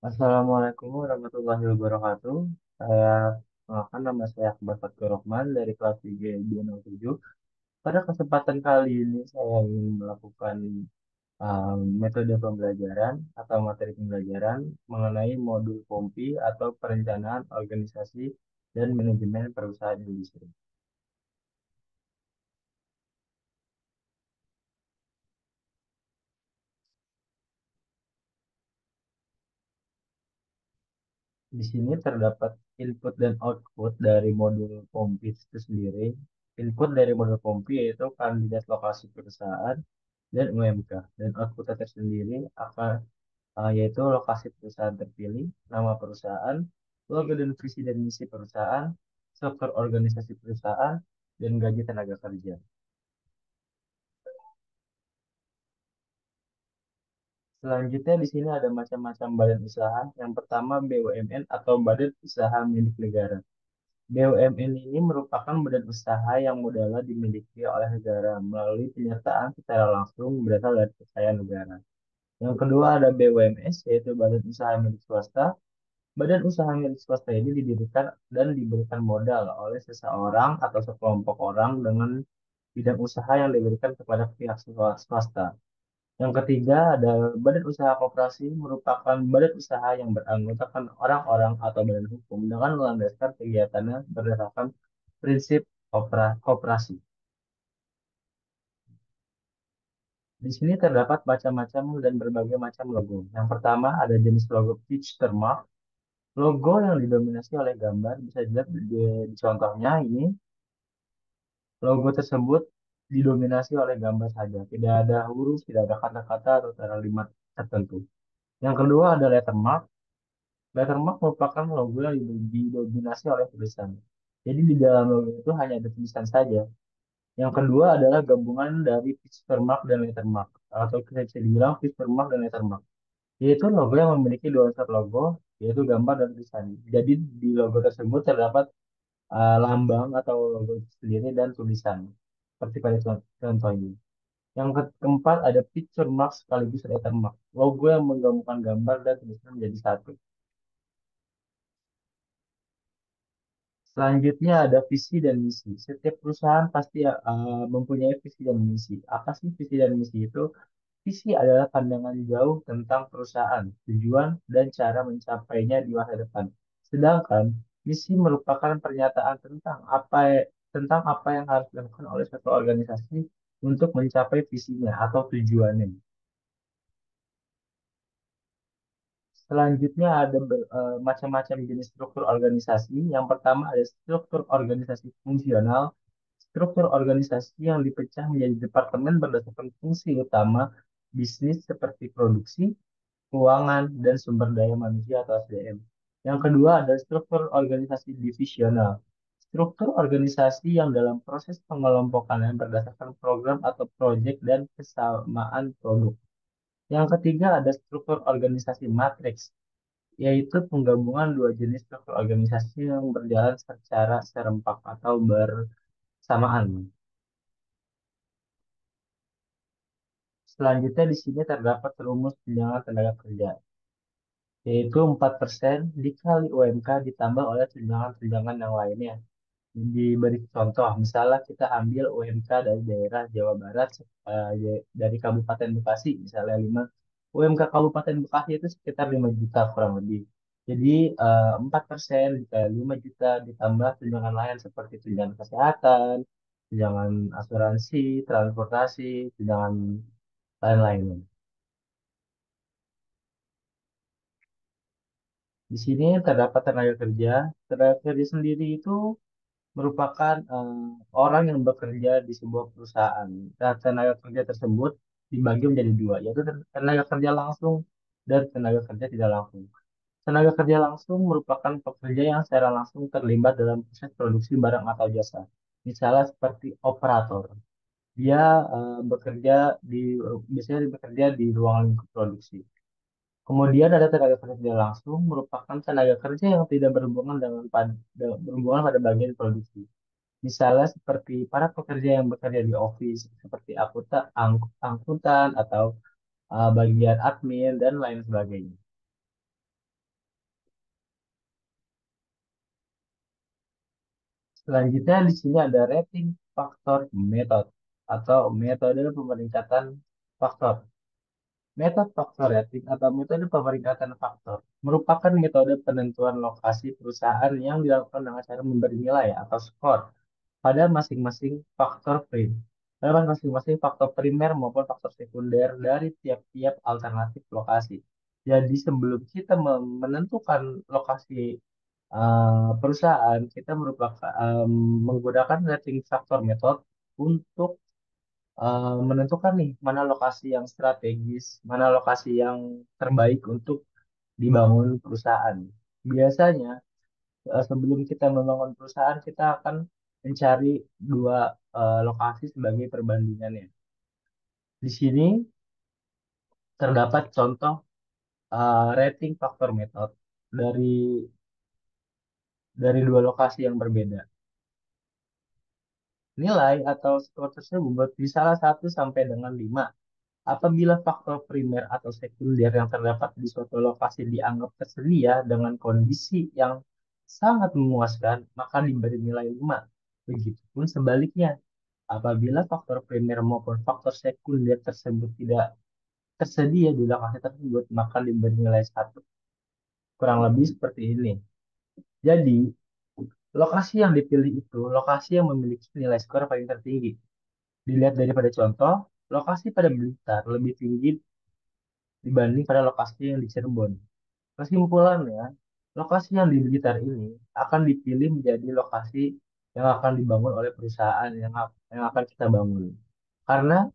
Assalamualaikum warahmatullahi wabarakatuh. Saya Kenalkan, nama saya Akbar Fatur Rahman dari kelas 3 207. Pada kesempatan kali ini saya ingin melakukan metode pembelajaran atau materi pembelajaran mengenai modul POMPI atau Perencanaan Organisasi dan Manajemen Perusahaan Industri. Di sini terdapat input dan output dari modul POMPI itu sendiri. Input dari modul POMPI yaitu kandidat lokasi perusahaan dan UMK. Dan outputnya tersendiri akan yaitu lokasi perusahaan terpilih, nama perusahaan, logo dan visi dan misi perusahaan, struktur organisasi perusahaan, dan gaji tenaga kerja. Selanjutnya di sini ada macam-macam badan usaha. Yang pertama BUMN atau Badan Usaha Milik Negara. BUMN ini merupakan badan usaha yang modalnya dimiliki oleh negara melalui penyertaan secara langsung berasal dari kekayaan negara. Yang kedua ada BUMS, yaitu Badan Usaha Milik Swasta. Badan usaha milik swasta ini didirikan dan diberikan modal oleh seseorang atau sekelompok orang dengan bidang usaha yang diberikan kepada pihak swasta. Yang ketiga ada badan usaha koperasi, merupakan badan usaha yang beranggotakan orang-orang atau badan hukum dengan melandaskan kegiatannya berdasarkan prinsip koperasi. Di sini terdapat macam-macam dan berbagai macam logo. Yang pertama ada jenis logo pitch termark. Logo yang didominasi oleh gambar bisa dilihat di contohnya ini. Logo tersebut didominasi oleh gambar saja, tidak ada huruf, tidak ada kata-kata atau kalimat tertentu. Yang kedua ada lettermark. Lettermark merupakan logo yang didominasi oleh tulisan. Jadi di dalam logo itu hanya ada tulisan saja. Yang kedua adalah gabungan dari picture mark dan lettermark, atau kita bisa dibilang picture mark dan lettermark, yaitu logo yang memiliki dua unsur logo, yaitu gambar dan tulisan. Jadi di logo tersebut terdapat lambang atau logo itu sendiri dan tulisan. Seperti pada contoh ini. Yang keempat ada picture mark sekaligus watermark. Logo yang menggabungkan gambar dan tulisan menjadi satu. Selanjutnya ada visi dan misi. Setiap perusahaan pasti mempunyai visi dan misi. Apa sih visi dan misi itu? Visi adalah pandangan jauh tentang perusahaan, tujuan, dan cara mencapainya di masa depan. Sedangkan misi merupakan pernyataan tentang apa yang harus dilakukan oleh suatu organisasi untuk mencapai visinya atau tujuannya. Selanjutnya ada macam-macam jenis struktur organisasi. Yang pertama ada struktur organisasi fungsional. Struktur organisasi yang dipecah menjadi departemen berdasarkan fungsi utama bisnis seperti produksi, keuangan, dan sumber daya manusia atau SDM. Yang kedua ada struktur organisasi divisional. Struktur organisasi yang dalam proses pengelompokan berdasarkan program atau proyek dan kesamaan produk. Yang ketiga ada struktur organisasi matriks, yaitu penggabungan dua jenis struktur organisasi yang berjalan secara serempak atau bersamaan. Selanjutnya di sini terdapat rumus tunjangan tenaga kerja, yaitu 4% dikali UMK ditambah oleh tunjangan-tunjangan yang lainnya. Diberi contoh, misalnya kita ambil UMK dari daerah Jawa Barat, dari Kabupaten Bekasi, misalnya 5. UMK Kabupaten Bekasi itu sekitar 5 juta kurang lebih. Jadi 4% dikali 5 juta ditambah tunjangan lain seperti tunjangan kesehatan, tunjangan asuransi, transportasi, tunjangan lain-lain. Di sini terdapat tenaga kerja. Tenaga kerja sendiri itu merupakan orang yang bekerja di sebuah perusahaan. Dan tenaga kerja tersebut dibagi menjadi dua, yaitu tenaga kerja langsung dan tenaga kerja tidak langsung. Tenaga kerja langsung merupakan pekerja yang secara langsung terlibat dalam proses produksi barang atau jasa. Misalnya seperti operator. Dia bekerja biasanya bekerja di ruang lingkup produksi. Kemudian ada tenaga kerja langsung merupakan tenaga kerja yang tidak berhubungan pada bagian produksi. Misalnya seperti para pekerja yang bekerja di office seperti akuntan atau bagian admin dan lain sebagainya. Selanjutnya di sini ada rating faktor method atau metode pemeringkatan faktor. Metode faktor rating atau metode pemeringkatan faktor merupakan metode penentuan lokasi perusahaan yang dilakukan dengan cara memberi nilai atau skor pada masing-masing faktor pada masing-masing faktor primer maupun faktor sekunder dari tiap-tiap alternatif lokasi. Jadi sebelum kita menentukan lokasi perusahaan, kita menggunakan rating factor method untuk menentukan nih mana lokasi yang strategis, mana lokasi yang terbaik untuk dibangun perusahaan. Biasanya sebelum kita membangun perusahaan, kita akan mencari dua lokasi sebagai perbandingannya. Di sini terdapat contoh rating factor method dari dua lokasi yang berbeda. Nilai atau skor tersebut di salah satu sampai dengan 5. Apabila faktor primer atau sekunder yang terdapat di suatu lokasi dianggap tersedia dengan kondisi yang sangat memuaskan, maka diberi nilai 5. Begitupun sebaliknya, apabila faktor primer maupun faktor sekunder tersebut tidak tersedia di lokasi tersebut, maka diberi nilai 1. Kurang lebih seperti ini. Jadi, lokasi yang dipilih itu lokasi yang memiliki nilai skor paling tertinggi. Dilihat daripada contoh, lokasi pada Blitar lebih tinggi dibanding pada lokasi yang di Cirebon. Kesimpulannya, lokasi yang di Blitar ini akan dipilih menjadi lokasi yang akan dibangun oleh perusahaan yang akan kita bangun. Karena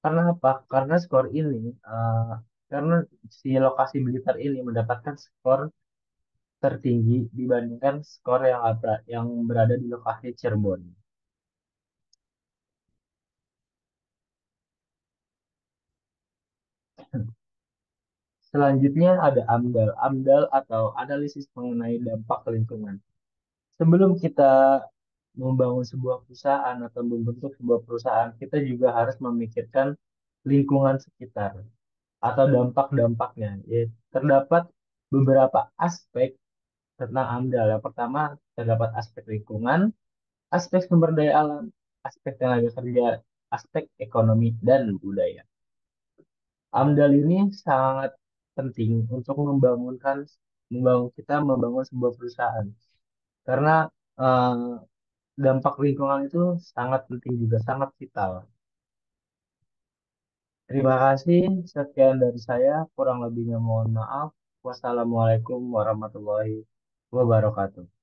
karena apa? Karena skor ini, karena si lokasi Blitar ini mendapatkan skor tertinggi dibandingkan skor yang berada di lokasi Cirebon. Selanjutnya ada AMDAL. AMDAL atau analisis mengenai dampak lingkungan. Sebelum kita membangun sebuah perusahaan atau membentuk sebuah perusahaan, kita juga harus memikirkan lingkungan sekitar atau dampak-dampaknya. Ya, terdapat beberapa aspek tentang AMDAL. Yang pertama, terdapat aspek lingkungan, aspek sumber daya alam, aspek tenaga kerja, aspek ekonomi, dan budaya. AMDAL ini sangat penting untuk membangun sebuah perusahaan karena eh, dampak lingkungan itu sangat penting juga, sangat vital. Terima kasih, sekian dari saya. Kurang lebihnya mohon maaf. Wassalamualaikum warahmatullahi wabarakatuh.